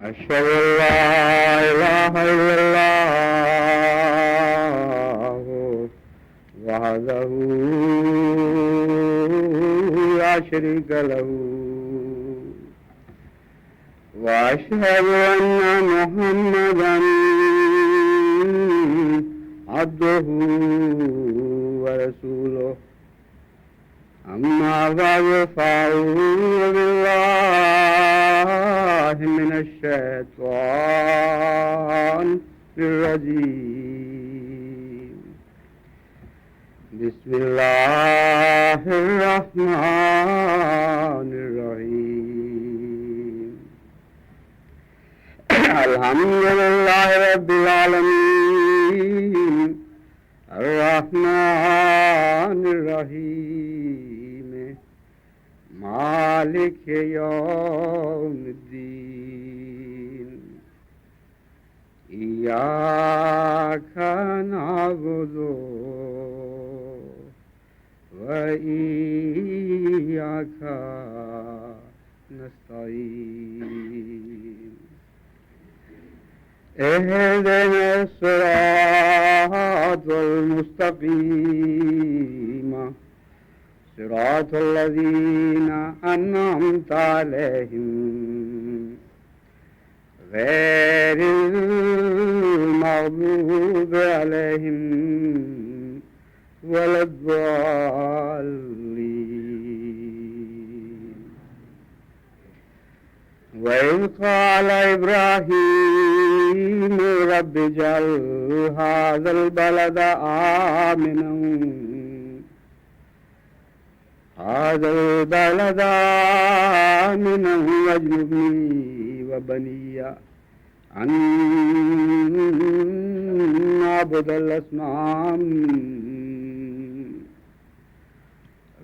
أشهد أن لا إله إلا الله وحده لا شريك له وأشهد أن محمدا عبده ورسوله أما بعد فأعوذ بالله من الشيطان الرجيم بسم الله الرحمن الرحيم الحمد لله رب العالمين الرحمن الرحيم مالك يوم الدين إياك نعبد وإياك نستعين اهدنا الصراط المستقيم صراط الذين أنعمت عليهم غير المغضوب عليهم ولا الضالين وإذ قال إبراهيم رب اجعل هذا البلد آمنا واجنبني وبني أن نعبد الأصنام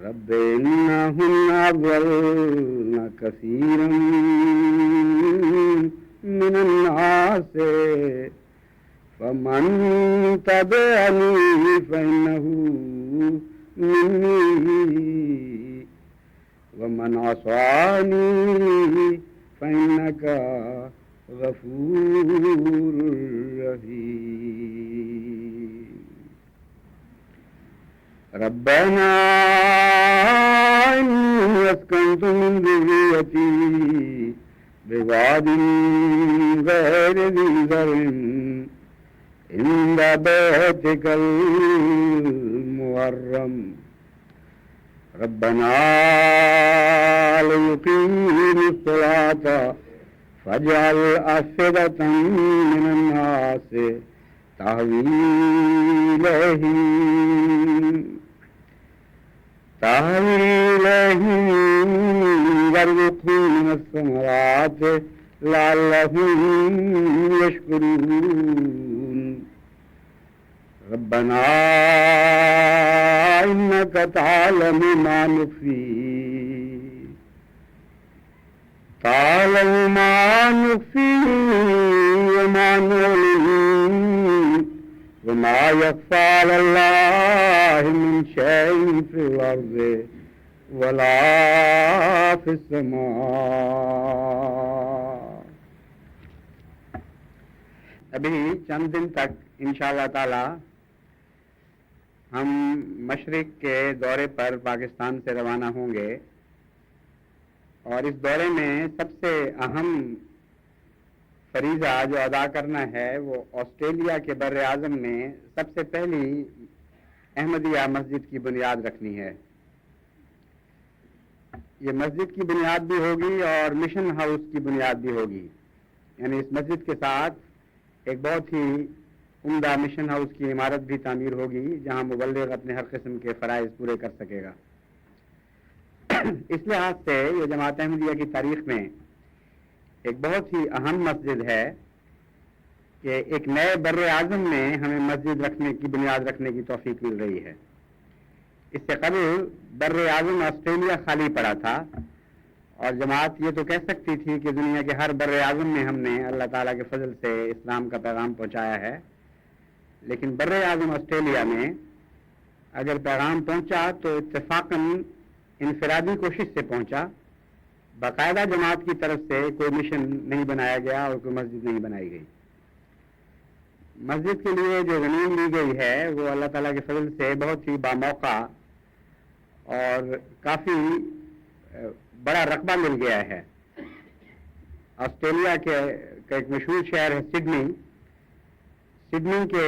رب إنهن أضلن كثيرا من الناس فمن تبعني فإنه مني ومن عصاني فإنك غفور رحيم ربنا إني أسكنت من ذريتي بواد غير ذي زرع عند بيتك المحرم ربنا ليقيموا الصلاة فاجعل أفئدة من الناس تهوي إليهم وارزقهم من الثمرات لعلهم يشكرون ربنا إنك تعلم ما نخفي وما نعلن وما يخفى على الله من شيء في الأرض ولا في السماء. ابھی چند دن تک انشاءاللہ تعالی ہم مشرق کے دورے پر پاکستان سے روانہ ہوں گے اور اس دورے میں سب سے اہم فریضہ جو ادا کرنا ہے وہ آسٹریلیا کے بر اعظم میں سب سے پہلی احمدیہ مسجد کی بنیاد رکھنی ہے. یہ مسجد کی بنیاد بھی ہوگی اور مشن ہاؤس کی بنیاد بھی ہوگی، یعنی اس مسجد کے ساتھ ایک بہت ہی عمدہ مشن ہاؤس کی عمارت بھی تعمیر ہوگی جہاں مبلغ اپنے ہر قسم کے فرائض پورے کر سکے گا. اس لحاظ سے یہ جماعت احمدیہ کی تاریخ میں ایک بہت ہی اہم مسجد ہے کہ ایک نئے بر اعظم میں ہمیں مسجد رکھنے کی بنیاد رکھنے کی توفیق مل رہی ہے. اس سے قبل بر اعظم آسٹریلیا خالی پڑا تھا اور جماعت یہ تو کہہ سکتی تھی کہ دنیا کے ہر بر اعظم میں ہم نے اللہ تعالیٰ کے فضل سے اسلام کا پیغام پہنچایا ہے، لیکن بر اعظم آسٹریلیا میں اگر پیغام پہنچا تو اتفاقاً انفرادی کوشش سے پہنچا، باقاعدہ جماعت کی طرف سے کوئی مشن نہیں بنایا گیا اور کوئی مسجد نہیں بنائی گئی. مسجد کے لیے جو زمین لی گئی ہے وہ اللہ تعالیٰ کے فضل سے بہت ہی باموقع اور کافی بڑا رقبہ مل گیا ہے. آسٹریلیا کے ایک مشہور شہر ہے سڈنی. سڈنی کے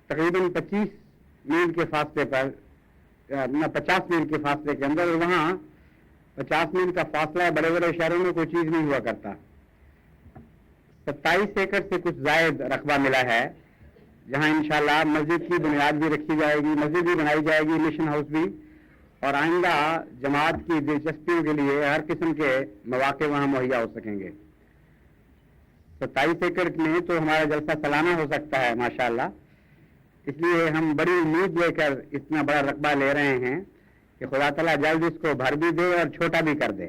تقریباً 25 میل کے فاصلے پر 50 میل کے فاصلے کے اندر, وہاں 50 میل کا فاصلہ ہے, بڑے بڑے شہروں میں کوئی چیز نہیں ہوا کرتا. 27 ایکڑ سے کچھ زائد رقبہ ملا ہے جہاں انشاءاللہ مسجد کی بنیاد بھی رکھی جائے گی, مسجد بھی بنائی جائے گی, مشن ہاؤس بھی, اور آئندہ جماعت کی دلچسپیوں کے لیے ہر قسم کے مواقع وہاں مہیا ہو سکیں گے. 27 ایکڑ میں تو ہمارا جلسہ سالانہ ہو سکتا ہے ماشاءاللہ. اس لیے ہم بڑی امید لے کر اتنا بڑا رقبہ لے رہے ہیں کہ خدا تعالیٰ جلد اس کو بھر بھی دے اور چھوٹا بھی کر دے,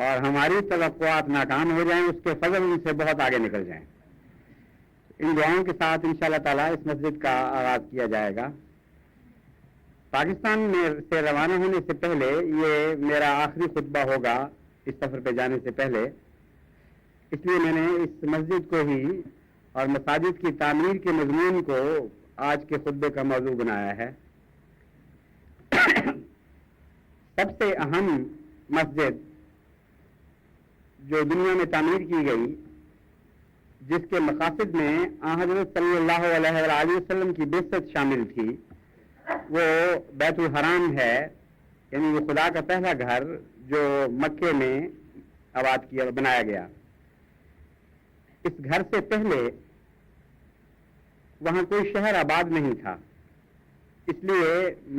اور ہماری توقعات ناکام ہو جائیں, اس کے فضل ان سے بہت آگے نکل جائیں. ان دعاؤں کے ساتھ انشاءاللہ تعالیٰ اس مسجد کا آغاز کیا جائے گا. پاکستان میں سے روانہ ہونے سے پہلے یہ میرا آخری خطبہ ہوگا اس سفر پہ جانے سے پہلے, اس لیے میں نے اس مسجد کو ہی اور مساجد کی تعمیر کے مضمون کو آج کے خطبے کا موضوع بنایا ہے. سب سے اہم مسجد جو دنیا میں تعمیر کی گئی, جس کے مقاصد میں حضرت صلی اللہ علیہ وآلہ وسلم کی بعثت شامل تھی, وہ بیت الحرام ہے, یعنی وہ خدا کا پہلا گھر جو مکے میں آباد کیا بنایا گیا. اس گھر سے پہلے وہاں کوئی شہر آباد نہیں تھا, اس لیے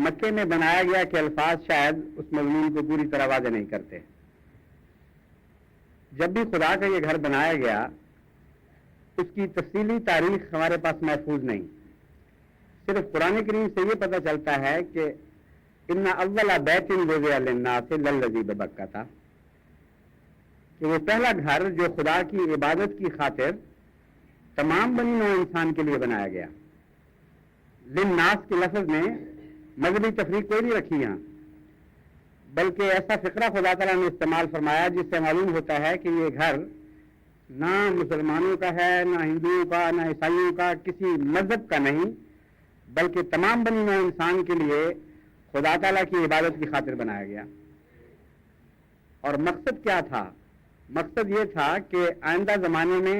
مکے میں بنایا گیا کہ الفاظ شاید اس مضمون کو پوری طرح واضح نہیں کرتے. جب بھی خدا کا یہ گھر بنایا گیا اس کی تفصیلی تاریخ ہمارے پاس محفوظ نہیں. صرف قرآن کریم سے یہ پتہ چلتا ہے کہ ان اول بیت وضع للناس للذی ببکہ تھا, کہ وہ پہلا گھر جو خدا کی عبادت کی خاطر تمام بنی نوع انسان کے لیے بنایا گیا. للناس کے لفظ میں مذہبی تفریق کوئی نہیں رکھی یہاں, بلکہ ایسا فقرہ خدا تعالیٰ نے استعمال فرمایا جس سے معلوم ہوتا ہے کہ یہ گھر نہ مسلمانوں کا ہے, نہ ہندوؤں کا, نہ عیسائیوں کا, کسی مذہب کا نہیں, بلکہ تمام بنی نوع انسان کے لیے خدا تعالیٰ کی عبادت کی خاطر بنایا گیا. اور مقصد کیا تھا؟ مقصد یہ تھا کہ آئندہ زمانے میں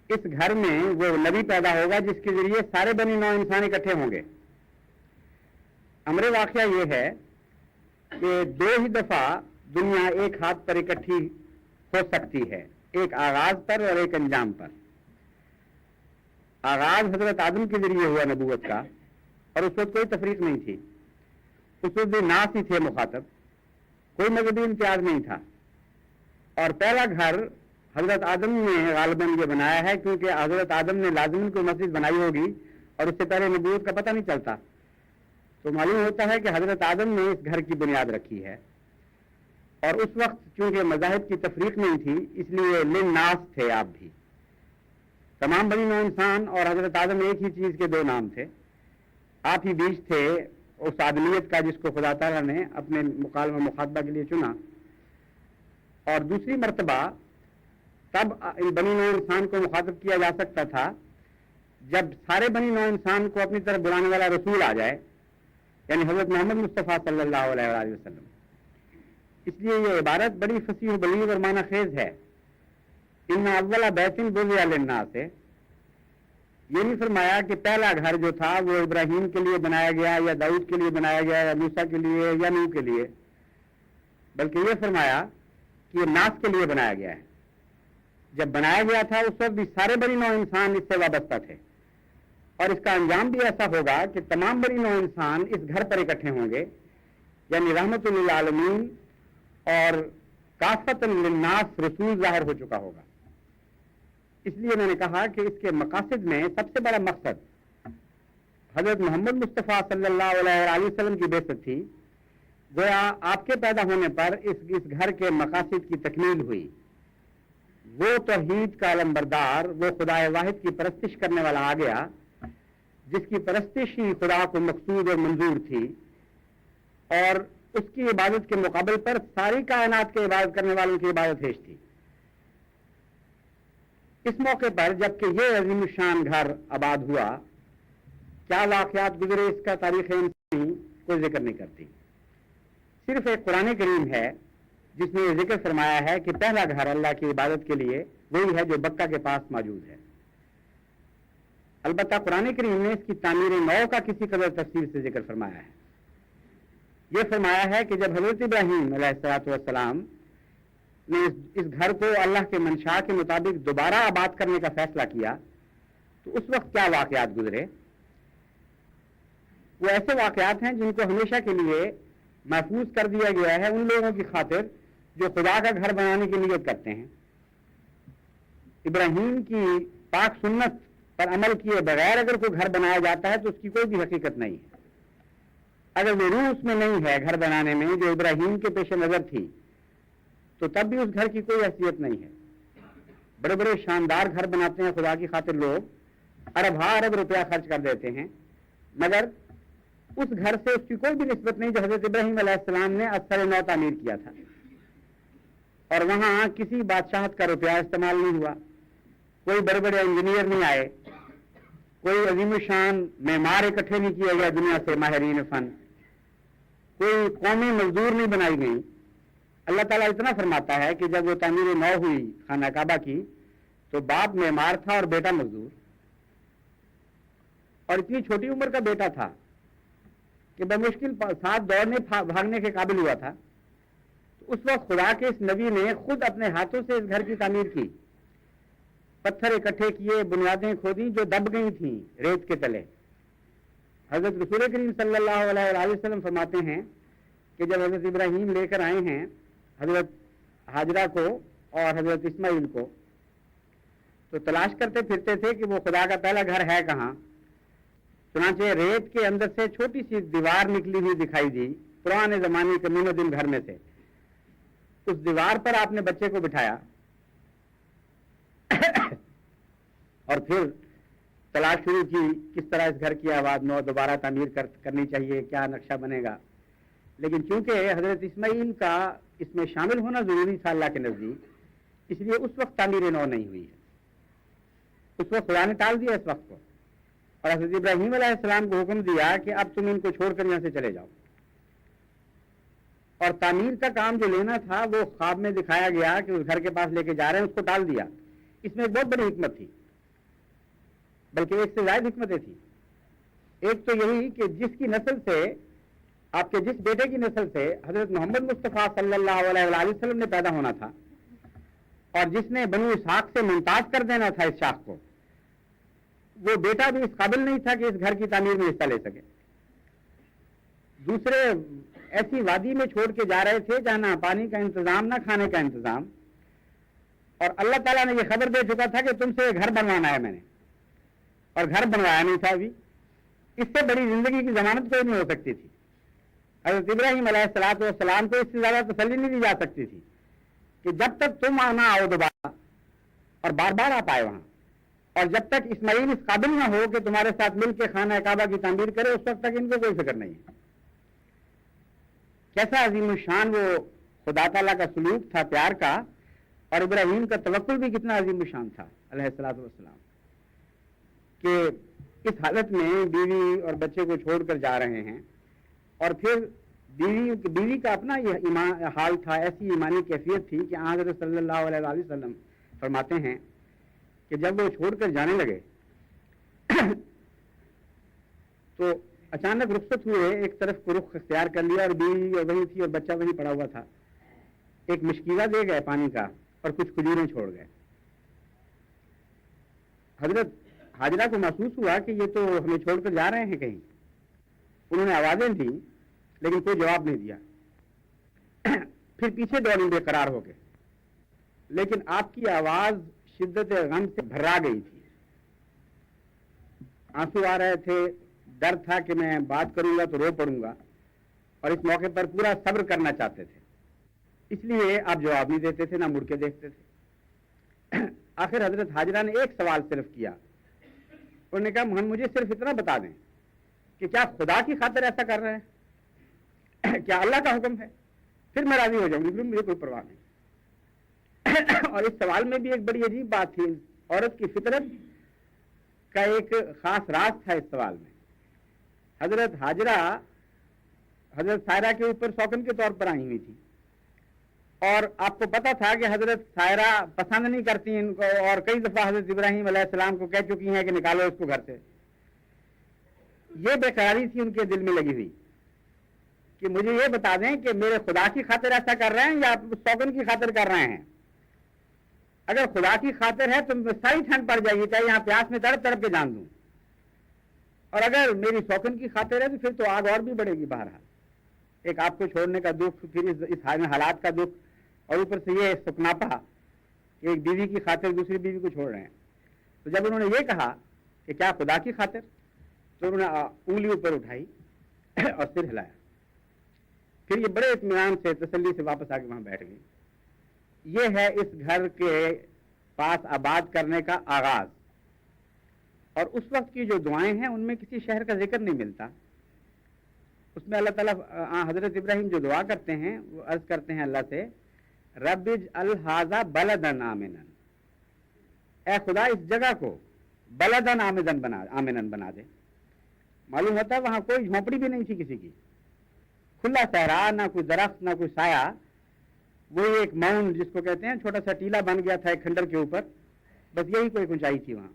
اس گھر میں وہ نبی پیدا ہوگا جس کے ذریعے سارے بنی نوع انسان اکٹھے ہوں گے. امر واقعہ یہ ہے کہ 2 ہی دفعہ دنیا ایک ہاتھ پر اکٹھی ہو سکتی ہے, ایک آغاز پر اور ایک انجام پر. آغاز حضرت آدم کے ذریعے ہوا نبوت کا, اور اس وقت کوئی تفریق نہیں تھی, اس وقت بھی ناس ہی تھے مخاطب, کوئی مذہبی امتیاز نہیں تھا. اور پہلا گھر حضرت آدم نے غالباً یہ بنایا ہے, کیونکہ حضرت آدم نے لازماً کوئی مسجد بنائی ہوگی اور اس سے پہلے نبوت کا پتہ نہیں چلتا, تو معلوم ہوتا ہے کہ حضرت آدم نے اس گھر کی بنیاد رکھی ہے. اور اس وقت چونکہ مذاہب کی تفریق نہیں تھی, اس لیے للناس تھے آپ بھی, تمام بنی نوع انسان اور حضرت آدم ایک ہی چیز کے 2 نام تھے. آپ ہی بیچ تھے اس آدمیت کا جس کو خدا تعالیٰ نے اپنے مکالمہ مخاطبہ کے لیے چنا. اور دوسری مرتبہ تب بنی نوع انسان کو مخاطب کیا جا سکتا تھا جب سارے بنی نوع انسان کو اپنی طرف بلانے والا رسول آ جائے, یعنی حضرت محمد مصطفیٰ صلی اللہ علیہ وآلہ وسلم. اس لیے یہ عبارت بڑی فصیح و بلیغ اور معنی خیز ہے. ان اول بیت وضع للناس, یہ نہیں فرمایا کہ پہلا گھر جو تھا وہ ابراہیم کے لیے بنایا گیا یا داؤد کے لیے بنایا گیا یا موسیٰ کے لیے یا نوح کے لیے, بلکہ یہ فرمایا کہ یہ ناس کے لیے بنایا گیا ہے. جب بنایا گیا تھا اس وقت بھی سارے بنی نوع انسان اس سے وابستہ تھے, اور اس کا انجام بھی ایسا ہوگا کہ تمام بنی نوع انسان اس گھر پر اکٹھے ہوں گے, یعنی رحمت للعالمین اور کافۃ للناس رسول ظاہر ہو چکا ہوگا. اس لیے میں نے کہا کہ اس کے مقاصد میں سب سے بڑا مقصد حضرت محمد مصطفیٰ صلی اللہ علیہ وآلہ وسلم کی بعثت تھی. گویا آپ کے پیدا ہونے پر اس گھر کے مقاصد کی تکمیل ہوئی. وہ توحید کا علمبردار, وہ خدا واحد کی پرستش کرنے والا آ گیا جس کی پرستش ہی خدا کو مقصود اور منظور تھی, اور اس کی عبادت کے مقابل پر ساری کائنات کے عبادت کرنے والوں کی عبادت ہیش تھی. اس موقع پر جبکہ یہ عظیم الشان گھر آباد ہوا، کیا واقعات گزرے اس کا تاریخ انسانی کوئی ذکر نہیں کرتی. صرف ایک قرآن کریم ہے جس نے یہ ذکر فرمایا ہے کہ پہلا گھر اللہ کی عبادت کے لیے وہی ہے جو بکہ کے پاس موجود ہے. البتہ قرآن کریم نے اس کی تعمیر نو کا کسی قدر تفصیل سے ذکر فرمایا ہے. یہ فرمایا ہے کہ جب حضرت ابراہیم علیہ الصلوۃ والسلام نے اس گھر کو اللہ کے منشا کے مطابق دوبارہ آباد کرنے کا فیصلہ کیا تو اس وقت کیا واقعات گزرے. وہ ایسے واقعات ہیں جن کو ہمیشہ کے لیے محفوظ کر دیا گیا ہے ان لوگوں کی خاطر جو خدا کا گھر بنانے کی نیت کرتے ہیں. ابراہیم کی پاک سنت پر عمل کیے بغیر اگر کوئی گھر بنایا جاتا ہے تو اس کی کوئی بھی حقیقت نہیں ہے. اگر وہ روح اس میں نہیں ہے گھر بنانے میں جو ابراہیم کے پیش نظر تھی تو تب بھی اس گھر کی کوئی حیثیت نہیں ہے. بڑے بڑے شاندار گھر بناتے ہیں خدا کی خاطر لوگ، ارب روپیہ خرچ کر دیتے ہیں، مگر اس گھر سے اس کی کوئی بھی نسبت نہیں جو حضرت ابراہیم علیہ السلام نے اثر نو تعمیر کیا تھا. اور وہاں کسی بادشاہت کا روپیہ استعمال نہیں ہوا، کوئی بڑے بڑے انجینئر نہیں آئے، کوئی عظیم الشان معمار اکٹھے نہیں کیے گئے دنیا سے ماہرین فن، کوئی قومی مزدور نہیں بنائی گئی. اللہ تعالیٰ اتنا فرماتا ہے کہ جب وہ تعمیر نو ہوئی خانہ کعبہ کی تو باپ معمار تھا اور بیٹا مزدور، اور اتنی چھوٹی عمر کا بیٹا تھا کہ بمشکل ساتھ دوڑنے بھاگنے کے قابل ہوا تھا. تو اس وقت خدا کے اس نبی نے خود اپنے ہاتھوں سے اس گھر کی تعمیر کی، پتھر اکٹھے کیے، بنیادیں کھودیں جو دب گئی تھیں ریت کے تلے. حضرت رسول کریم صلی اللہ علیہ وسلم فرماتے ہیں کہ جب حضرت ابراہیم لے کر آئے ہیں حضرت حاجرہ کو اور حضرت اسماعیل کو تو تلاش کرتے پھرتے تھے کہ وہ خدا کا پہلا گھر ہے کہاں. چنانچہ ریت کے اندر سے چھوٹی سی دیوار نکلی ہوئی دکھائی دی پرانے زمانے کے مین دن گھر میں سے. اس دیوار پر آپ نے بچے کو بٹھایا اور پھر تلاش شروع کی کس طرح اس گھر کی آباد نو دوبارہ تعمیر کرنی چاہیے، کیا نقشہ بنے گا. لیکن چونکہ حضرت اسماعیل کا اس میں شامل ہونا ضروری تھا اللہ کے نزدیک، اس لیے اس وقت تعمیر نو نہیں ہوئی ہے. اس وقت خدا نے ٹال دیا اس وقت کو اور حضرت ابراہیم علیہ السلام کو حکم دیا کہ اب تم ان کو چھوڑ کر یہاں سے چلے جاؤ. اور تعمیر کا کام جو لینا تھا وہ خواب میں دکھایا گیا کہ اس گھر کے پاس لے کے جا رہے ہیں، اس کو ٹال دیا. اس میں ایک بہت بڑی حکمت تھی، بلکہ ایک سے زائد حکمتیں تھیں. ایک تو یہی کہ جس کی نسل سے آپ کے جس بیٹے کی نسل سے حضرت محمد مصطفیٰ صلی اللہ علیہ وسلم نے پیدا ہونا تھا اور جس نے بنو اسحاق سے ممتاز کر دینا تھا اس شاخ کو، وہ بیٹا بھی اس قابل نہیں تھا کہ اس گھر کی تعمیر میں حصہ لے سکے. دوسرے ایسی وادی میں چھوڑ کے جا رہے تھے جہاں نہ پانی کا انتظام نہ کھانے کا انتظام، اور اللہ تعالیٰ نے یہ خبر دے چکا تھا کہ تم سے گھر بنوانا ہے میں نے، اور گھر بنوایا نہیں تھا ابھی. اس سے بڑی زندگی کی ضمانت کوئی نہیں ہو سکتی تھی. حضرت ابراہیم علیہ السلام کو اس سے زیادہ تسلی نہیں دی جا سکتی تھی کہ جب تک تم آنا آؤ دوبارہ اور بار بار آپ آئے وہاں، اور جب تک اسماعیل اس قابل نہ ہو کہ تمہارے ساتھ مل کے خانہ کعبہ کی تعمیر کرے اس وقت تک ان کو کوئی فکر نہیں ہے. کیسا عظیم الشان وہ خدا تعالیٰ کا سلوک تھا پیار کا، اور ابراہیم کا توکل بھی کتنا عظیم الشان تھا علیہ الصلوۃ والسلام، کہ اس حالت میں بیوی اور بچے کو چھوڑ کر جا رہے ہیں. اور پھر بیوی کا اپنا یہ حال تھا، ایسی ایمانی کیفیت تھی کہ حضرت صلی اللہ علیہ وسلم فرماتے ہیں کہ جب وہ چھوڑ کر جانے لگے تو اچانک رخصت ہوئے، ایک طرف کو رخ اختیار کر لیا اور بیوی اور وہی تھی اور بچہ وہیں پڑا ہوا تھا. ایک مشکیزہ دے گئے پانی کا اور کچھ کھجوریں چھوڑ گئے. حضرت حاجرہ کو محسوس ہوا کہ یہ تو ہمیں چھوڑ کر جا رہے ہیں کہیں. انہوں نے آوازیں دی لیکن کوئی جواب نہیں دیا. پھر پیچھے دوڑیں بے قرار ہو گئے، لیکن آپ کی آواز شدت غم سے بھرا گئی تھی. آنسو آ رہے تھے، ڈر تھا کہ میں بات کروں گا تو رو پڑوں گا، اور اس موقع پر پورا صبر کرنا چاہتے تھے. اس لیے آپ جواب نہیں دیتے تھے، نہ مڑ کے دیکھتے تھے. آخر حضرت حاجرہ نے ایک سوال صرف کیا. انہوں نے کہا مجھے صرف اتنا بتا دیں کہ کیا خدا کی خاطر ایسا کر رہے ہیں؟ کیا اللہ کا حکم ہے؟ پھر میں راضی ہو جاؤں گی، پھر مجھے کوئی پرواہ نہیں۔ اور اس سوال میں بھی ایک بڑی عجیب بات تھی، عورت کی فطرت کا ایک خاص راز تھا اس سوال میں۔ حضرت ہاجرہ حضرت سائرہ کے اوپر سوکن کے طور پر آئی ہوئی تھی، اور آپ کو پتا تھا کہ حضرت سائرہ پسند نہیں کرتی ان کو، اور کئی دفعہ حضرت ابراہیم علیہ السلام کو کہہ چکی ہیں کہ نکالو اس کو گھر سے۔ یہ بے قراری تھی ان کے دل میں لگی ہوئی کہ مجھے یہ بتا دیں کہ میرے خدا کی خاطر ایسا کر رہے ہیں یا سوگن کی خاطر کر رہے ہیں۔ اگر خدا کی خاطر ہے تو ساری ٹھنڈ پڑ جائے گی، چاہے یہاں پیاس میں تڑپ تڑپ کے جان دوں، اور اگر میری سوگن کی خاطر ہے تو پھر تو آگ اور بھی بڑھے گی۔ بہرحال ایک آپ کو چھوڑنے کا دکھ، پھر اس حالات کا دکھ، اور اوپر سے یہ سکناپا کہ ایک بیوی کی خاطر دوسری بیوی کو چھوڑ رہے ہیں۔ تو جب انہوں نے یہ کہا کہ کیا خدا کی خاطر، تو انہوں نے انگلی اوپر اٹھائی اور سر ہلایا، پھر یہ بڑے اطمینان سے تسلی سے واپس آ کے وہاں بیٹھ گئی۔ یہ ہے اس گھر کے پاس آباد کرنے کا آغاز، اور اس وقت کی جو دعائیں ہیں ان میں کسی شہر کا ذکر نہیں ملتا۔ اس میں اللہ تعالیٰ حضرت ابراہیم جو دعا کرتے ہیں وہ عرض کرتے ہیں اللہ سے، رب اجعل ھذا بلدا آمنا، اے خدا اس جگہ کو بلدا آمنا بنا دے۔ معلوم ہوتا ہے وہاں کوئی جھونپڑی بھی نہیں تھی کسی کی، کھلا صحرا، نہ کوئی درخت نہ کوئی سایہ، وہی ایک ماؤنٹ جس کو کہتے ہیں، چھوٹا سا ٹیلا بن گیا تھا ایک کھنڈر کے اوپر، بس یہی کوئی اونچائی تھی وہاں۔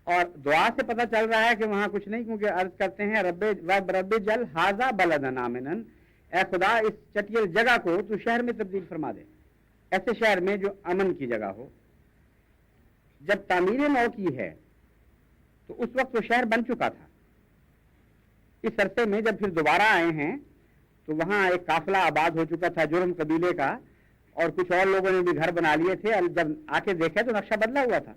اور دعا سے پتہ چل رہا ہے کہ وہاں کچھ نہیں، کیونکہ عرض کرتے ہیں رب اجعل ھذا بلدا آمنا، اے خدا اس چٹیل جگہ کو تو شہر میں تبدیل فرما دے، ایسے شہر میں جو امن کی جگہ ہو۔ جب تعمیر نو کی ہے تو اس وقت وہ شہر بن چکا تھا۔ اس عرصے میں جب پھر دوبارہ آئے ہیں تو وہاں ایک قافلہ آباد ہو چکا تھا جرم قبیلے کا، اور کچھ اور لوگوں نے بھی گھر بنا لیے تھے۔ جب آ کے دیکھے تو نقشہ بدلا ہوا تھا،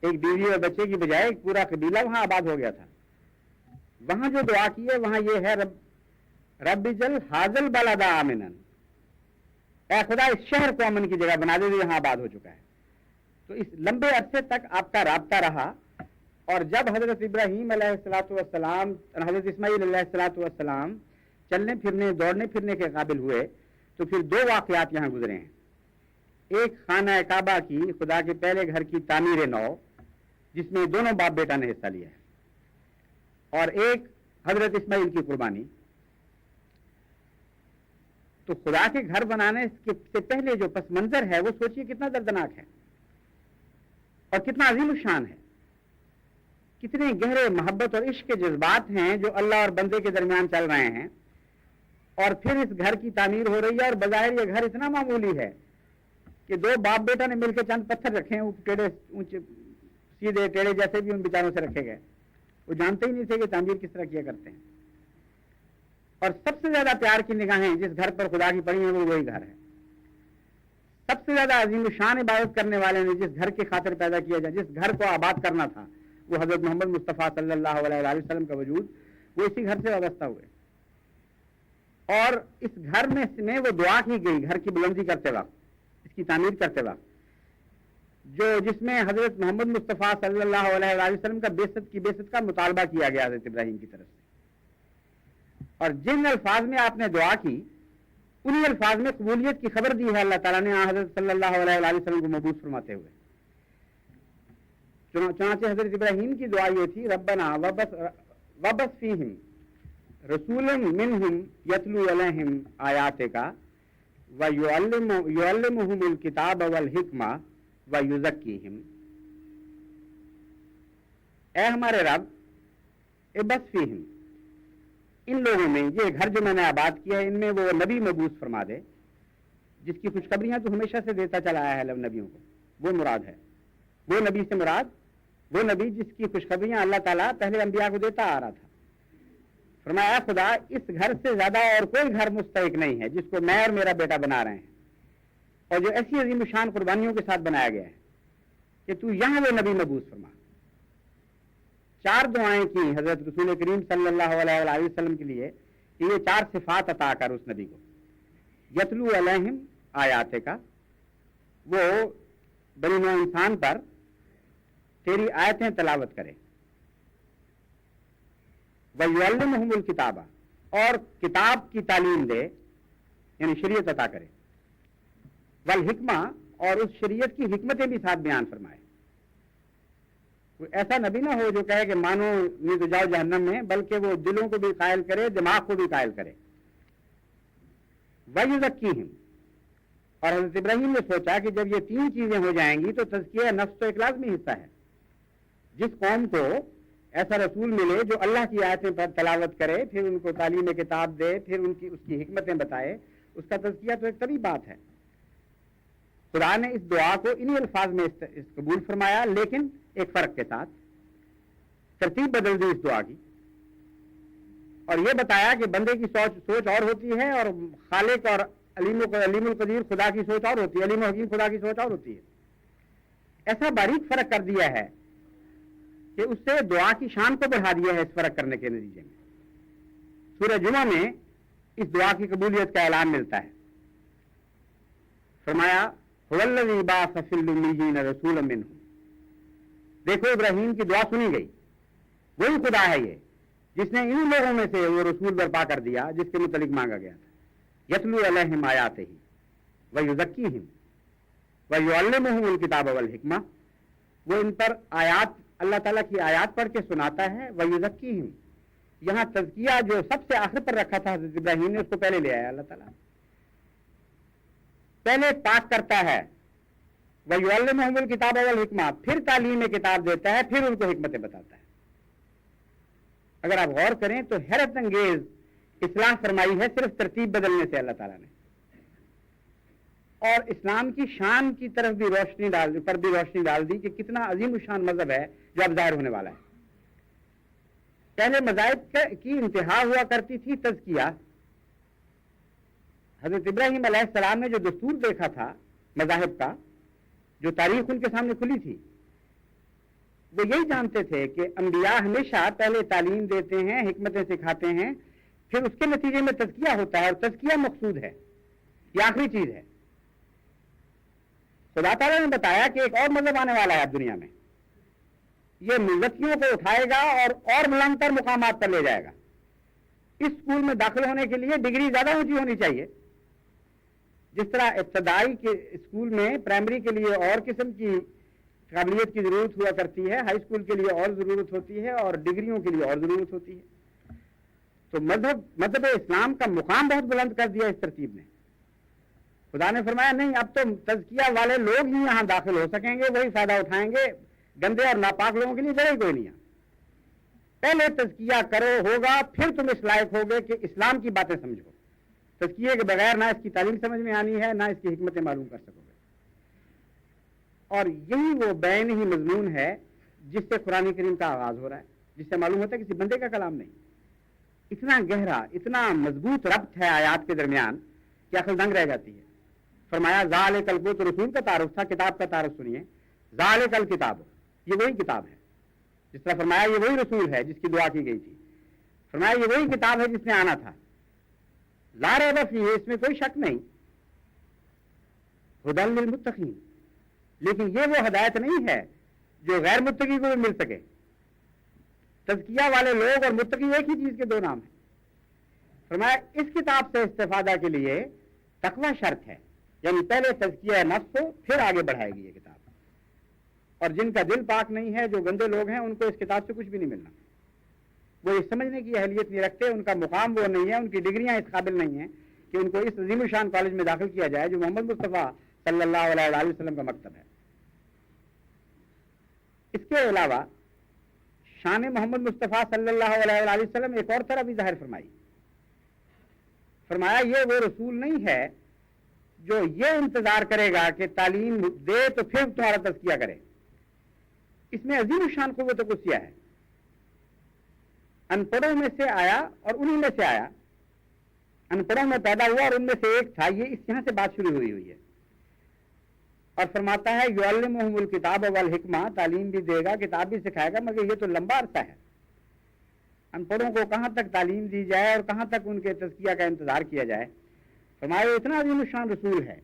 ایک بیوی اور بچے کی بجائے ایک پورا قبیلہ وہاں آباد ہو گیا تھا۔ وہاں جو دعا کی ہے وہاں یہ ہے، رب اجعل ھذا البلد آمنا، اے خدا اس شہر کو امن کی جگہ بنا دے جو یہاں آباد ہو چکا ہے۔ تو اس لمبے عرصے تک آپ کا رابطہ رہا، اور جب حضرت ابراہیم علیہ السلام حضرت اسماعیل علیہ السلام چلنے پھرنے دوڑنے پھرنے کے قابل ہوئے تو پھر دو واقعات یہاں گزرے ہیں۔ ایک خانہ کعبہ کی، خدا کے پہلے گھر کی تعمیر نو، جس میں دونوں باپ بیٹا نے حصہ لیا ہے، اور ایک حضرت اسماعیل کی قربانی۔ تو خدا کے گھر بنانے سے پہلے جو پس منظر ہے وہ سوچئے کتنا دردناک ہے اور کتنا عظیم الشان ہے، کتنے گہرے محبت اور عشق کے جذبات ہیں جو اللہ اور بندے کے درمیان چل رہے ہیں، اور پھر اس گھر کی تعمیر ہو رہی ہے، اور بظاہر یہ گھر اتنا معمولی ہے کہ دو باپ بیٹا نے مل کے چند پتھر رکھے ہیں، ٹیڑے اونچے سیدھے ٹیڑے جیسے بھی ان بیچاروں سے رکھے گئے، وہ جانتے ہی نہیں تھے کہ تعمیر کس طرح کیا کرتے ہیں۔ اور سب سے زیادہ پیار کی نگاہیں جس گھر پر خدا کی پڑی ہیں وہ وہی گھر ہے۔ سب سے زیادہ عظیم الشان عبادت کرنے والے نے جس گھر کی خاطر پیدا کیا جائے، جس گھر کو آباد کرنا تھا، وہ حضرت محمد مصطفیٰ صلی اللہ علیہ وسلم کا وجود، وہ اسی گھر سے وابستہ ہوئے۔ اور اس گھر میں وہ دعا کی گئی گھر کی بلندی کرتے وقت، اس کی تعمیر کرتے وقت، جس میں حضرت محمد مصطفیٰ صلی اللہ علیہ وسلم کا بیست کا مطالبہ کیا گیا حضرت ابراہیم کی طرف سے، اور جن الفاظ میں آپ نے دعا کی انہی الفاظ میں قبولیت کی خبر دی ہے اللہ تعالیٰ نے حضرت صلی اللہ علیہ وسلم کو مبعوث فرماتے ہوئے۔ چنانچہ حضرت ابراہیم کی دعا یہ تھی، ربنا وبث فیہم رسولا منہم یتلو علیہم آیاتک ویعلمہم الکتاب والحکمہ ویزکیہم، اے ہمارے رب ابث فیہم، ان لوگوں میں، یہ گھر جو میں نے آباد کیا ہے ان میں وہ نبی مبعوث فرما دے جس کی خوشخبریاں تو ہمیشہ سے دیتا چلا آیا ہے نبیوں کو، وہ مراد ہے۔ وہ نبی سے مراد وہ نبی جس کی خوشخبریاں اللہ تعالیٰ پہلے انبیاء کو دیتا آ رہا تھا۔ فرمایا اے خدا اس گھر سے زیادہ اور کوئی گھر مستحق نہیں ہے جس کو میں اور میرا بیٹا بنا رہے ہیں، اور جو ایسی عظیم شان قربانیوں کے ساتھ بنایا گیا ہے کہ تو یہاں وہ نبی مبعوث فرما۔ چار دعائیں کی حضرت رسول کریم صلی اللہ علیہ وسلم کے لیے کہ یہ چار صفات عطا کر اس نبی کو، یتلو علیہم آیات کا، وہ بنی نوع انسان پر تیری آیتیں تلاوت کرے، وَيُعَلِّمُهُمُ الْكِتَابَ، اور کتاب کی تعلیم دے، یعنی شریعت عطا کرے، والحکمہ، اور اس شریعت کی حکمتیں بھی ساتھ بیان فرمائے. کوئی ایسا نبی نہ ہو جو کہے کہ مانو نہیں تو جاؤ جہنم میں، بلکہ وہ دلوں کو بھی قائل کرے، دماغ کو بھی قائل کرے. وَيُزَكِّيهِمْ، اور حضرت ابراہیم نے سوچا کہ جب یہ تین چیزیں ہو جائیں گی تو تزکیہ نفس تو ایک لازمی حصہ ہے. جس قوم کو ایسا رسول ملے جو اللہ کی آیتیں پر تلاوت کرے، پھر ان کو تعلیم کتاب دے، پھر اس کی حکمتیں بتائے، اس کا تزکیہ تو ایک طبیعی بات ہے. خدا نے اس دعا کو انہی الفاظ میں قبول فرمایا، لیکن ایک فرق کے ساتھ. ترتیب بدل دی اس دعا کی، اور یہ بتایا کہ بندے کی سوچ اور ہوتی ہے، اور خالق اور علیم القدیر خدا کی سوچ اور ہوتی ہے، علیم و حکیم خدا کی سوچ اور ہوتی ہے. ایسا باریک فرق کر دیا ہے کہ اس سے دعا کی شان کو بڑھا دیا ہے. اس فرق کرنے کے نتیجے میں سورہ جمعہ میں اس دعا کی قبولیت کا اعلان ملتا ہے. فرمایا هو الذی بعث فی الامیین رسولا منہم. دیکھو ابراہیم کی دعا سنی گئی، وہی خدا ہے یہ جس نے ان لوگوں میں سے وہ رسول برپا کر دیا جس کے متعلق مانگا گیا تھا. یتلو علیہم آیاتہ ویزکیہم ویعلمہم الکتاب والحکمہ. وہ ان پر آیات، اللہ تعالیٰ کی آیات پڑھ کے سناتا ہے. ویزکیہم، یہاں تزکیہ جو سب سے آخر پر رکھا تھا حضرت ابراہیم نے، اس کو پہلے لے آیا اللہ تعالیٰ. پہلے پاک کرتا ہے، وَيُعَلِّمُهُمُ الْكِتَابَ وَالْحِکْمَةَ، پھر تعلیم کتاب دیتا ہے، پھر ان کو حکمتیں بتاتا ہے. اگر آپ غور کریں تو حیرت انگیز اصلاح فرمائی ہے صرف ترتیب بدلنے سے اللہ تعالیٰ نے، اور اسلام کی شان کی طرف بھی روشنی ڈال دی کہ کتنا عظیم الشان مذہب ہے جو اب ظاہر ہونے والا ہے. پہلے مذاہب کی انتہا ہوا کرتی تھی تزکیہ. حضرت ابراہیم علیہ السلام نے جو دستور دیکھا تھا مذاہب کا، جو تاریخ ان کے سامنے کھلی تھی، وہ یہی جانتے تھے کہ انبیاء ہمیشہ پہلے تعلیم دیتے ہیں، حکمتیں سکھاتے ہیں، پھر اس کے نتیجے میں تزکیہ ہوتا ہے، اور تزکیہ مقصود ہے، یہ آخری چیز ہے. خدا تعالیٰ نے بتایا کہ ایک اور مذہب آنے والا ہے اب دنیا میں، یہ ملتیوں کو اٹھائے گا اور بلند تر مقامات پر لے جائے گا. اس اسکول میں داخل ہونے کے لیے ڈگری زیادہ اونچی ہونی چاہیے. جس طرح ابتدائی کے اسکول میں پرائمری کے لیے اور قسم کی قابلیت کی ضرورت ہوا کرتی ہے، ہائی اسکول کے لیے اور ضرورت ہوتی ہے، اور ڈگریوں کے لیے اور ضرورت ہوتی ہے. تو مذہب اسلام کا مقام بہت بلند کر دیا اس ترتیب نے. خدا نے فرمایا نہیں، اب تو تزکیہ والے لوگ ہی یہاں داخل ہو سکیں گے، وہی فائدہ اٹھائیں گے، گندے اور ناپاک لوگوں کے لیے جگہ ہی کوئی نہیں ہے. پہلے تزکیہ کرو ہوگا، پھر تم اس لائق ہوگے کہ اسلام کی باتیں سمجھو. تزکیے کے بغیر نہ اس کی تعلیم سمجھ میں آنی ہے، نہ اس کی حکمتیں معلوم کر سکو گے. اور یہی وہ بین ہی مضمون ہے جس سے قرآن کریم کا آغاز ہو رہا ہے، جس سے معلوم ہوتا ہے کسی بندے کا کلام نہیں. اتنا گہرا، اتنا مضبوط ربط ہے آیات کے درمیان کہ عقل دنگ رہ جاتی ہے. فرمایا ذالک الکتاب، تو رسول کا تعارف تھا، کتاب کا تعارف سنیے. ذالک الکتاب، یہ وہی کتاب ہے. جس طرح فرمایا یہ وہی رسول ہے جس کی دعا کی گئی تھی. فرمایا یہ وہی کتاب ہے جس نے آنا تھا. لا ریب فیہ، اس میں کوئی شک نہیں. ھدی للمتقین، لیکن یہ وہ ہدایت نہیں ہے جو غیر متقی کو بھی مل سکے. تزکیہ والے لوگ اور متقی ایک ہی چیز کے دو نام ہیں. فرمایا اس کتاب سے استفادہ کے لیے تقوی شرط ہے، یعنی پہلے تزکیہ نفس ہو، پھر آگے بڑھائے گی یہ کتاب. اور جن کا دل پاک نہیں ہے، جو گندے لوگ ہیں، ان کو اس کتاب سے کچھ بھی نہیں ملنا. وہ یہ سمجھنے کی اہلیت نہیں رکھتے، ان کا مقام وہ نہیں ہے، ان کی ڈگریاں اس قابل نہیں ہیں کہ ان کو اس عظیم الشان کالج میں داخل کیا جائے جو محمد مصطفیٰ صلی اللہ علیہ وآلہ وسلم کا مکتب ہے. اس کے علاوہ شان محمد مصطفیٰ صلی اللہ علیہ وآلہ وسلم ایک اور طرح بھی ظاہر فرمائی. فرمایا یہ وہ رسول نہیں ہے جو یہ انتظار کرے گا کہ تعلیم دے تو پھر تمہارا تزکیہ کرے. اس میں عظیم الشان قوت قدسیہ ہے. ان پڑھوں میں سے آیا اور انہی میں سے آیا، ان پڑھوں میں پیدا ہوا اور ان میں سے ایک تھا. یہ اس یہاں سے بات شروع ہوئی ہے. اور فرماتا ہے یعلمہم الکتاب والحکمہ، تعلیم بھی دے گا، کتاب بھی سکھائے گا، مگر یہ تو لمبا عرصہ ہے. ان پڑھوں کو کہاں تک تعلیم دی جائے اور کہاں تک ان کے تزکیہ کا انتظار کیا جائے. فرمایا اتنا عظیم الشان رسول ہے،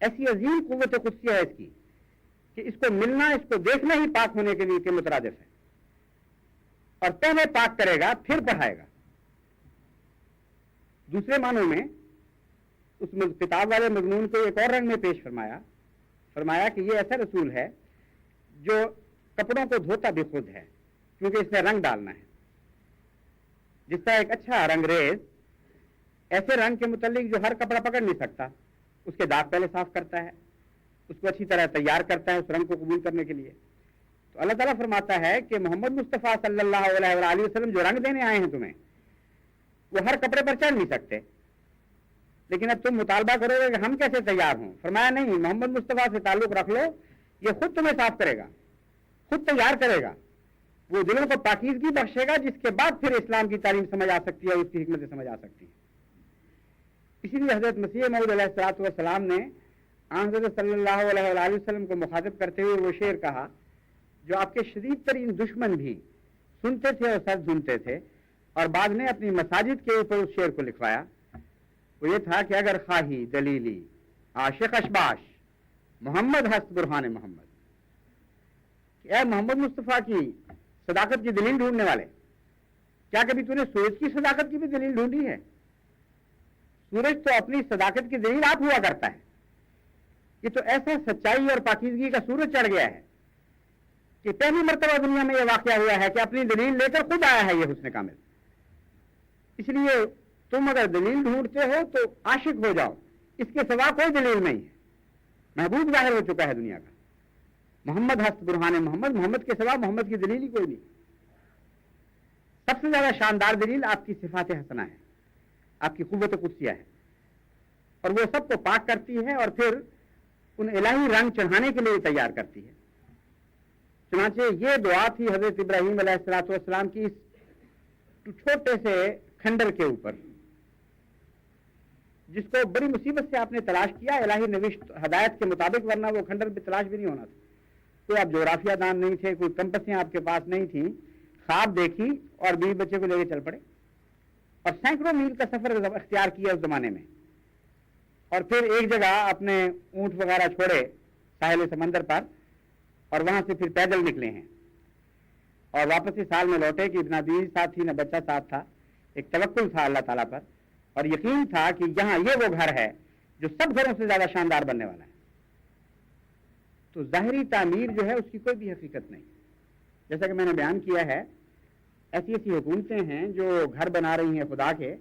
ایسی عظیم قوت قدسیہ ہے اس کی کہ اس کو ملنا، اس کو دیکھنا ہی پاک ہونے کے لیے کے مترادف ہے. اور پہلے پاک کرے گا، پھر پڑھائے گا. دوسرے معنوں میں اس کتاب والے مضمون کو ایک اور رنگ میں پیش فرمایا کہ یہ ایسا رسول ہے جو کپڑوں کو دھوتا بھی خود ہے، کیونکہ اس میں رنگ ڈالنا ہے. جس طرح ایک اچھا رنگ ریز ایسے رنگ کے متعلق جو ہر کپڑا پکڑ نہیں سکتا، اس کے داغ پہلے صاف کرتا ہے، اس کو اچھی طرح تیار کرتا ہے اس رنگ کو قبول کرنے کے لیے. تو اللہ تعالیٰ فرماتا ہے کہ محمد مصطفیٰ صلی اللہ علیہ وآلہ وسلم جو رنگ دینے آئے ہیں تمہیں، وہ ہر کپڑے پر چڑھ نہیں سکتے، لیکن اب تم مطالبہ کرو گے کہ ہم کیسے تیار ہوں. فرمایا نہیں، محمد مصطفیٰ سے تعلق رکھ لو، یہ خود تمہیں صاف کرے گا، خود تیار کرے گا، وہ دلوں کو پاکیزگی بخشے گا، جس کے بعد پھر اسلام کی تعلیم سمجھ آ سکتی ہے اور اس کی حکمت سمجھ آ سکتی ہے. اسی لیے حضرت مسیح موعود علیہ الصلوۃ والسلام نے حضرت صلی اللہ علیہ وآلہ وسلم کو مخاطب کرتے ہوئے وہ شعر کہا جو آپ کے شدید ترین دشمن بھی سنتے تھے اور سر سنتے تھے، اور بعد نے اپنی مساجد کے اوپر اس شعر کو لکھوایا. وہ یہ تھا کہ اگر خواہی دلیلی عاشق اشباش محمد ہست برہان محمد، کہ اے محمد مصطفیٰ کی صداقت کی دلیل ڈھونڈنے والے، کیا کبھی تو نے سورج کی صداقت کی بھی دلیل ڈھونڈی ہے؟ سورج تو اپنی صداقت کی دلیل آپ ہوا کرتا ہے. یہ تو ایسا سچائی اور پاکیزگی کا سورج چڑھ گیا ہے کہ پہلی مرتبہ دنیا میں یہ واقعہ ہوا ہے کہ اپنی دلیل لے کر خود آیا ہے یہ حسن کامل. اس لیے تم اگر دلیل ڈھونڈتے ہو تو عاشق ہو جاؤ، اس کے سوا کوئی دلیل نہیں ہے. محبوب ظاہر ہو چکا ہے دنیا کا، محمد ہست برہان محمد، محمد کے سوا محمد کی دلیل ہی کوئی نہیں. سب سے زیادہ شاندار دلیل آپ کی صفات حسنہ ہے، آپ کی قوت قدسیہ ہے، اور وہ سب کو پاک کرتی ہے اور پھر ان الہی رنگ چڑھانے کے لیے تیار کرتی ہے. چنانچہ یہ دعا تھی حضرت ابراہیم علیہ الصلوۃ والسلام کی اس چھوٹے سے کھنڈر کے اوپر، جس کو بڑی مصیبت سے آپ نے تلاش کیا الہی نوشت ہدایت کے مطابق، ورنہ وہ کھنڈر بھی تلاش بھی نہیں ہونا تھا. کوئی آپ جغرافیہ دان نہیں تھے، کوئی کمپسیں آپ کے پاس نہیں تھیں، خواب دیکھی اور بیوی بچے کو لے کے چل پڑے اور سینکڑوں میل کا سفر اختیار کیا اس زمانے میں، اور پھر ایک جگہ اپنے اونٹ وغیرہ چھوڑے ساحل سمندر پر اور وہاں سے پھر پیدل نکلے ہیں اور واپس اس حال میں لوٹے کہ نہ بیوی ساتھ تھی نہ بچہ ساتھ تھا. ایک توکل تھا اللہ تعالیٰ پر اور یقین تھا کہ یہاں یہ وہ گھر ہے جو سب گھروں سے زیادہ شاندار بننے والا ہے. تو ظاہری تعمیر جو ہے اس کی کوئی بھی حقیقت نہیں. جیسا کہ میں نے بیان کیا ہے، ایسی ایسی حکومتیں ہیں جو گھر بنا رہی ہیں خدا کے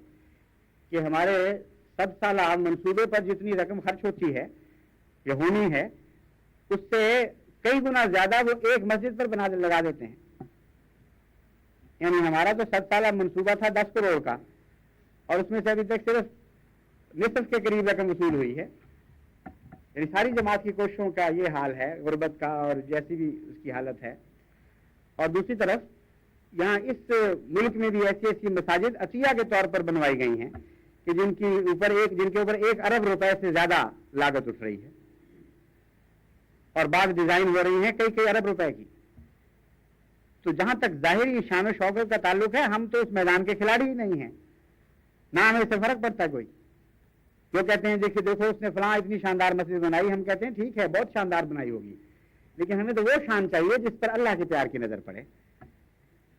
کہ ہمارے 100 سالہ منصوبے پر جتنی رقم خرچ ہوتی ہے یا ہونی ہے اس سے کئی گنا زیادہ وہ ایک مسجد پر لگا دیتے ہیں. یعنی ہمارا تو 100 سالہ منصوبہ تھا 10 کروڑ کا، اور اس میں سے ابھی تک صرف نصف کے قریب رقم وصول ہوئی ہے. یعنی ساری جماعت کی کوششوں کا یہ حال ہے، غربت کا اور جیسی بھی اس کی حالت ہے. اور دوسری طرف یہاں اس ملک میں بھی ایسی ایسی مساجد عطیہ کے طور پر بنوائی گئی ہیں کہ جن کے اوپر 1 ارب روپے سے زیادہ لاگت اٹھ رہی ہے، اور بعض ڈیزائن ہو رہی ہیں کئی ارب روپے کی. تو جہاں تک ظاہری شان و شوکت کا تعلق ہے، ہم تو اس میدان کے کھلاڑی ہی نہیں ہیں، نہ ہمیں اس سے فرق پڑتا کوئی. جو کہتے ہیں دیکھو اس نے فلاں اتنی شاندار مسجد بنائی، ہم کہتے ہیں ٹھیک ہے بہت شاندار بنائی ہوگی، لیکن ہمیں تو وہ شان چاہیے جس پر اللہ کے پیار کی نظر پڑے،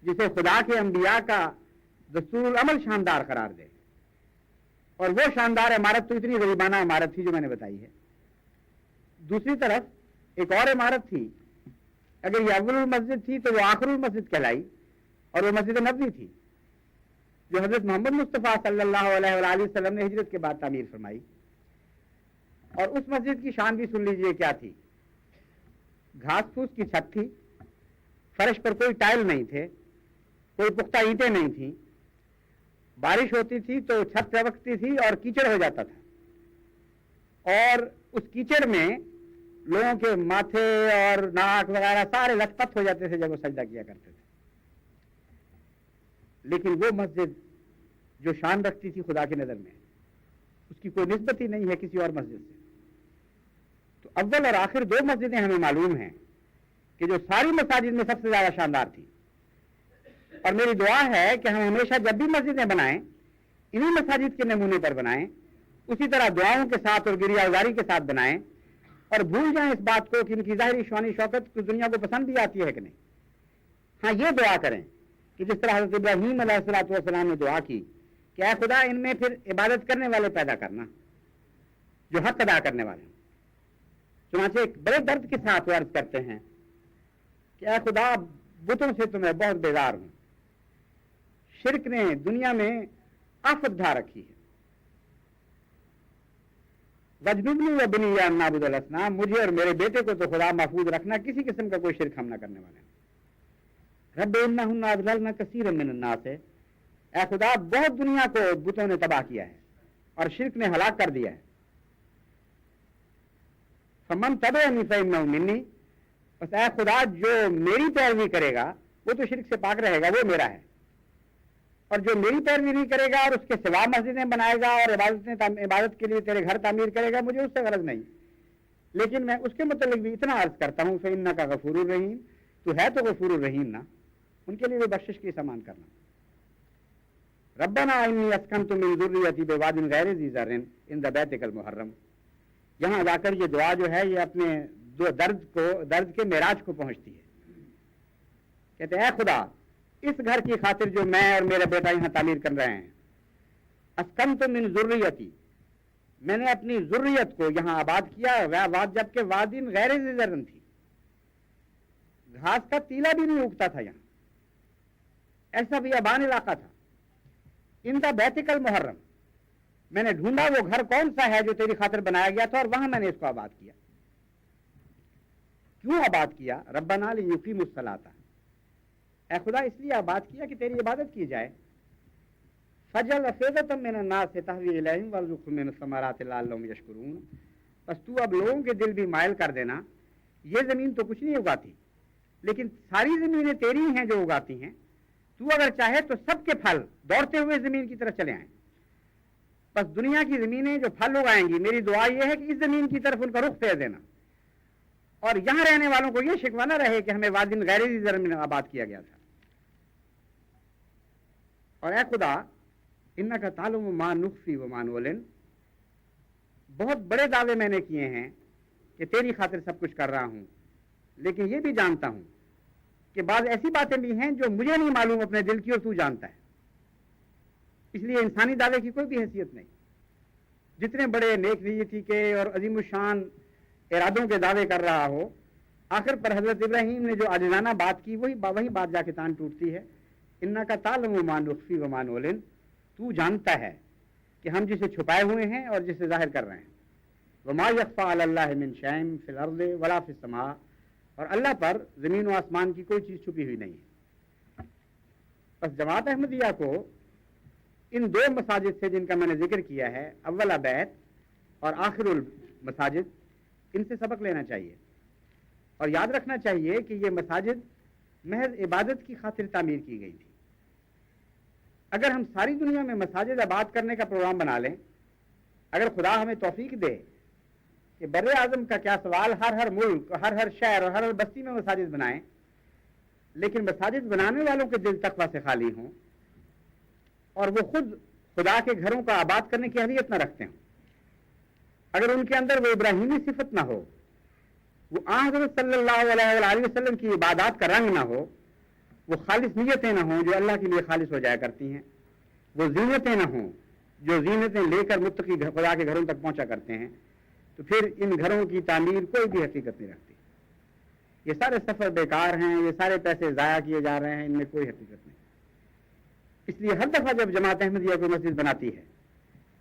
جسے خدا کے انبیاء کا دستور العمل شاندار قرار دے. اور وہ شاندار عمارت تو اتنی غریبانہ عمارت تھی جو میں نے بتائی ہے. دوسری طرف ایک اور عمارت تھی، اگر یہ اول المسجد تھی تو وہ آخر المسجد کہلائی، اور وہ مسجد نبوی تھی جو حضرت محمد مصطفیٰ صلی اللہ علیہ وآلہ وسلم نے ہجرت کے بعد تعمیر فرمائی. اور اس مسجد کی شان بھی سن لیجئے کیا تھی. گھاس پھوس کی چھت تھی، فرش پر کوئی ٹائل نہیں تھے، کوئی پختہ اینٹیں نہیں تھیں. بارش ہوتی تھی تو چھت چمکتی تھی اور کیچڑ ہو جاتا تھا، اور اس کیچڑ میں لوگوں کے ماتھے اور ناک وغیرہ سارے لت پت ہو جاتے تھے جب وہ سجدہ کیا کرتے تھے. لیکن وہ مسجد جو شان رکھتی تھی خدا کی نظر میں، اس کی کوئی نسبت ہی نہیں ہے کسی اور مسجد سے. تو اول اور آخر 2 مسجدیں ہمیں معلوم ہیں کہ جو ساری مساجد میں سب سے زیادہ شاندار تھی. اور میری دعا ہے کہ ہم ہمیشہ جب بھی مسجدیں بنائیں انہی مساجد کے نمونے پر بنائیں، اسی طرح دعاؤں کے ساتھ اور گریہ ازاری کے ساتھ بنائیں، اور بھول جائیں اس بات کو کہ ان کی ظاہری شان شوکت کچھ دنیا کو پسند بھی آتی ہے کہ نہیں. ہاں یہ دعا کریں کہ جس طرح حضرت ابراہیم علیہ الصلوۃ والسلام نے دعا کی کہ اے خدا ان میں پھر عبادت کرنے والے پیدا کرنا جو حق ادا کرنے والے ہیں. چنانچہ ایک بڑے درد کے ساتھ وہ عرض کرتے ہیں کہ اے خدا بتوں سے تو میں بہت بیزار ہوں. شرک نے دنیا میں آفت ڈھا رکھی ہے. وجنبنی و بنی ان نعبد الاصنام، مجھے اور میرے بیٹے کو تو خدا محفوظ رکھنا، کسی قسم کا کوئی شرک ہم نہ کرنے والے ہیں. رب انہن اضللن کثیرا من الناس، اے خدا بہت دنیا کو بتوں نے تباہ کیا ہے اور شرک نے ہلاک کر دیا ہے. فمن تبعنی فانہ منی، بس اے خدا جو میری پیروی کرے گا وہ تو شرک سے پاک رہے گا، وہ میرا ہے. اور جو میری پیروی نہیں کرے گا اور اس کے سوا مسجدیں بنائے گا اور عبادت کے لیے تیرے گھر تعمیر کرے گا، مجھے اس سے غرض نہیں. لیکن میں اس کے متعلق بھی اتنا عرض کرتا ہوں فإنک غفور الرحیم، تو ہے تو غفور الرحیم نا، ان کے لیے بھی بخشش کی سامان کرنا. ربنا انی اسکنت من ذریتی بواد غیر ذی زرع عند بیتک المحرم. یہاں جا کر یہ دعا جو ہے یہ اپنے درد کے معراج کو پہنچتی ہے. کہتے ہیں اے خدا اس گھر کی خاطر جو میں اور میرا بیٹا یہاں تعمیر کر رہے ہیں، اسکنت من ذریتی، میں نے اپنی ذریت کو یہاں آباد کیا، جبکہ وادن غیر ذی زرع تھی، گھاس کا تیلا بھی نہیں اگتا تھا یہاں، ایسا بھی ابان علاقہ تھا. عند بیتک المحرم، میں نے ڈھونڈا وہ گھر کون سا ہے جو تیری خاطر بنایا گیا تھا اور وہاں میں نے اس کو آباد کیا. کیوں آباد کیا؟ ربنا لیقیموا الصلاۃ، اے خدا اس لیے آباد کیا کہ تیری عبادت کی جائے. فجعل افئدۃ من الناس تهوی الیہم وارزقہم من الثمرات لعلہم یشکرون. بس تو اب لوگوں کے دل بھی مائل کر دینا. یہ زمین تو کچھ نہیں اگاتی، لیکن ساری زمینیں تیری ہیں جو اگاتی ہیں. تو اگر چاہے تو سب کے پھل دوڑتے ہوئے زمین کی طرف چلے آئیں. بس دنیا کی زمینیں جو پھل اگائیں گی، میری دعا یہ ہے کہ اس زمین کی طرف ان کا رخ پھیر دینا، اور یہاں رہنے والوں کو یہ شکوہ نہ رہے کہ ہمیں وادن غیر ذی زرع میں آباد کیا گیا تھا. اور اے خدا انک تعلم ما نخفی وما نعلن، بہت بڑے دعوے میں نے کیے ہیں کہ تیری خاطر سب کچھ کر رہا ہوں، لیکن یہ بھی جانتا ہوں کہ بعض ایسی باتیں بھی ہیں جو مجھے نہیں معلوم اپنے دل کی اور تو جانتا ہے. اس لیے انسانی دعوے کی کوئی بھی حیثیت نہیں. جتنے بڑے نیک نیتی کے اور عظیم الشان ارادوں کے دعوے کر رہا ہو، آخر پر حضرت ابراہیم نے جو عاجزانہ بات کی وہی بات جا کے تان ٹوٹتی ہے. انک تعلم ما نخفی وما نعلن، تو جانتا ہے کہ ہم جسے چھپائے ہوئے ہیں اور جسے ظاہر کر رہے ہیں. وما یخفی علی اللہ من شیء فی الارض ولا فی السماء، اور اللہ پر زمین و آسمان کی کوئی چیز چھپی ہوئی نہیں ہے. بس جماعت احمدیہ کو ان دو مساجد سے جن کا میں نے ذکر کیا ہے، اول بیت اور آخر المساجد، ان سے سبق لینا چاہیے اور یاد رکھنا چاہیے کہ یہ مساجد محض عبادت کی خاطر تعمیر کی گئی تھی. اگر ہم ساری دنیا میں مساجد آباد کرنے کا پروگرام بنا لیں، اگر خدا ہمیں توفیق دے کہ بر اعظم کا کیا سوال، ہر ملک، ہر شہر اور ہر بستی میں مساجد بنائیں، لیکن مساجد بنانے والوں کے دل تقویٰ سے خالی ہوں اور وہ خود خدا کے گھروں کا آباد کرنے کی اہلیت نہ رکھتے ہوں. اگر ان کے اندر وہ ابراہیمی صفت نہ ہو، وہ حضرت صلی اللہ علیہ وآلہ وسلم کی عبادات کا رنگ نہ ہو، وہ خالص نیتیں نہ ہوں جو اللہ کے لیے خالص ہو جایا کرتی ہیں، وہ زینتیں نہ ہوں جو زینتیں لے کر متقی خدا کے گھروں تک پہنچا کرتے ہیں، تو پھر ان گھروں کی تعمیر کوئی بھی حقیقت نہیں رکھتی. یہ سارے سفر بیکار ہیں، یہ سارے پیسے ضائع کیے جا رہے ہیں، ان میں کوئی حقیقت نہیں. اس لیے ہر دفعہ جب جماعت احمدیہ کوئی مسجد بناتی ہے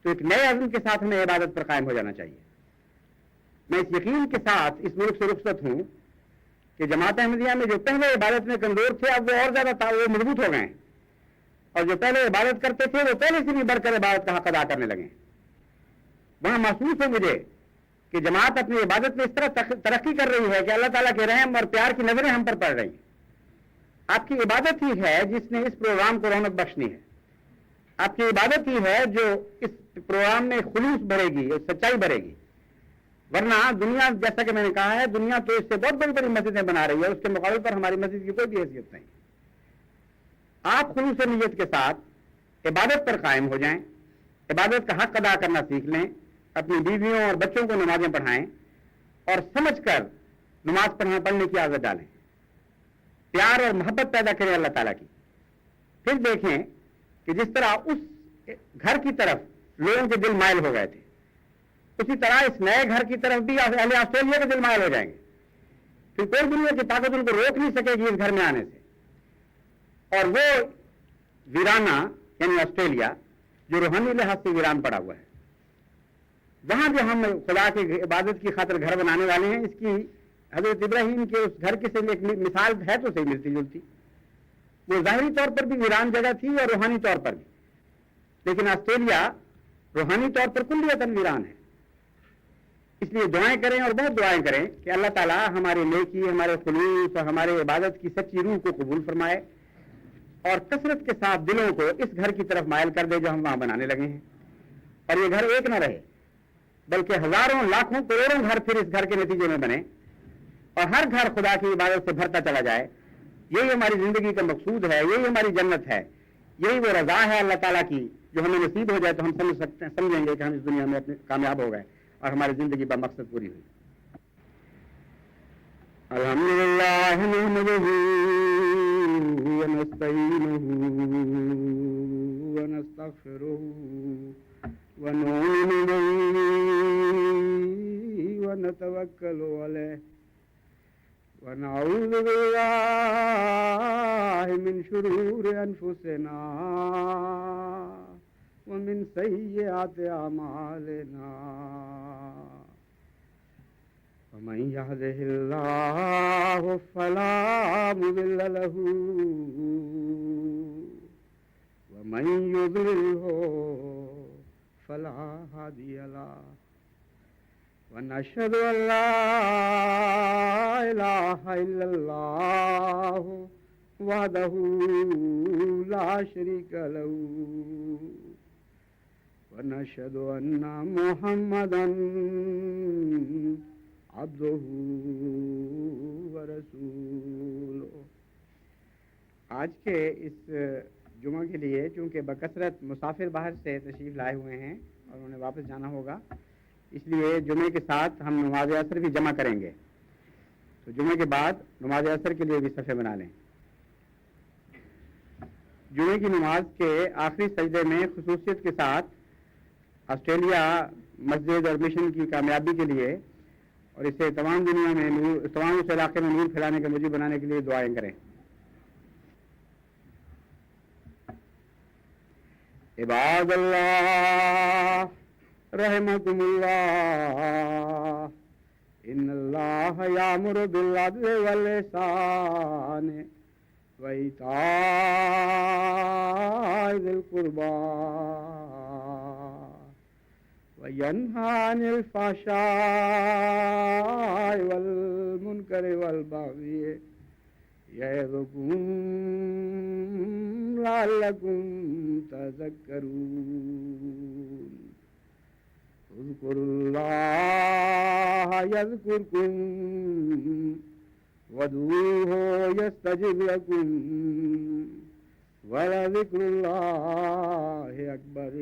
تو ایک نئے عزم کے ساتھ ہمیں عبادت پر قائم ہو جانا چاہیے. میں اس یقین کے ساتھ اس ملک سے رخصت ہوں کہ جماعت احمدیہ میں جو پہلے عبادت میں کمزور تھے اب وہ اور زیادہ وہ مضبوط ہو گئے ہیں، اور جو پہلے عبادت کرتے تھے وہ پہلے سے بھی بڑھ کر عبادت کا حق ادا کرنے لگے. وہاں محسوس ہے مجھے کہ جماعت اپنی عبادت میں اس طرح ترقی کر رہی ہے کہ اللہ تعالیٰ کے رحم اور پیار کی نظریں ہم پر پڑ رہی ہیں. آپ کی عبادت ہی ہے جس نے اس پروگرام کو رونق بخشنی ہے. آپ کی عبادت ہی ہے جو اس پروگرام میں خلوص بڑھے گی، سچائی بڑھے گی. ورنہ دنیا، جیسا کہ میں نے کہا ہے، دنیا تو اس سے بہت بڑی بڑی مسجدیں بنا رہی ہے، اس کے مقابلے پر ہماری مسجد کی کوئی بھی حیثیت نہیں. آپ خلوص نیت کے ساتھ عبادت پر قائم ہو جائیں، عبادت کا حق ادا کرنا سیکھ لیں، اپنی بیویوں اور بچوں کو نمازیں پڑھائیں اور سمجھ کر نماز پڑھنے کی عادت ڈالیں. پیار اور محبت پیدا کریں اللہ تعالیٰ کی. پھر دیکھیں کہ جس طرح اس گھر کی طرف لوگوں کے دل مائل ہو گئے تھے، اسی طرح اس نئے گھر کی طرف بھی اہل آسٹریلیا کے دل مائل ہو جائیں گے. پھر کوئی دنیا کی طاقت ان کو روک نہیں سکے گی اس گھر میں آنے سے. اور وہ ویرانہ یعنی آسٹریلیا جو روحانی لحاظ سے ویران پڑا ہوا ہے، وہاں بھی ہم خدا کی عبادت کی خاطر گھر بنانے والے ہیں. اس کی حضرت ابراہیم کے اس گھر کے سے ایک مثال ہے تو صحیح ملتی جلتی. وہ ظاہری طور پر بھی ویران جگہ تھی اور روحانی طور پر بھی، لیکن آسٹریلیا روحانی طور پر کلیتاً ویران ہے. اس لیے دعائیں کریں اور بہت دعائیں کریں کہ اللہ تعالیٰ ہمارے نیکی، ہمارے خلوص اور ہمارے عبادت کی سچی روح کو قبول فرمائے اور کثرت کے ساتھ دلوں کو اس گھر کی طرف مائل کر دے جو ہم وہاں بنانے لگے ہیں. اور یہ گھر ایک نہ رہے بلکہ ہزاروں لاکھوں کروڑوں گھر پھر اس گھر کے نتیجے میں بنے اور ہر گھر خدا کی عبادت سے بھرتا چلا جائے. یہی ہماری زندگی کا مقصود ہے، یہی ہماری جنت ہے، یہی وہ رضا ہے اللہ تعالیٰ کی جو ہمیں نصیب ہو جائے تو ہم سمجھیں گے کہ ہم اس دنیا میں اپنے کامیاب ہو گئے اور ہماری زندگی بمقصد پوری ہوئی. الحمدللہ نحمدہ ونستعینہ ونستغفرہ ونؤمن بہ ونتوکل علیہ ونعوذ باللہ من شرور انفسنا ومن سیئات اعمالنا ومن يهده الله فلا مضل له ومن يضلله فلا هادي له ونشهد أن لا إله إلا الله وحده لا شريك له ونشهد أن محمدا عبده ورسوله. آج کے اس جمعہ کے لیے چونکہ بکثرت مسافر باہر سے تشریف لائے ہوئے ہیں اور انہیں واپس جانا ہوگا، اس لیے جمعے کے ساتھ ہم نماز عصر بھی جمع کریں گے. تو جمعے کے بعد نماز عصر کے لیے بھی صفحے بنا لیں. جمعے کی نماز کے آخری سجدے میں خصوصیت کے ساتھ آسٹریلیا مسجد اور مشن کی کامیابی کے لیے اور اسے تمام دنیا میں نور، تمام اس علاقے میں نور پھیلانے کا موجب بنانے کے لیے دعائیں کریں. عباد اللہ رحمکم اللہ ان اللہ یامر بالعدل والاحسان وایتاء ذی القربی وینہی عن الفحشاء والمنکر والبغی یعظکم لعلکم تذکرون. اذکروا اللہ یذکرکم وادعوہ یستجب لکم ولذکر اللہ اکبر.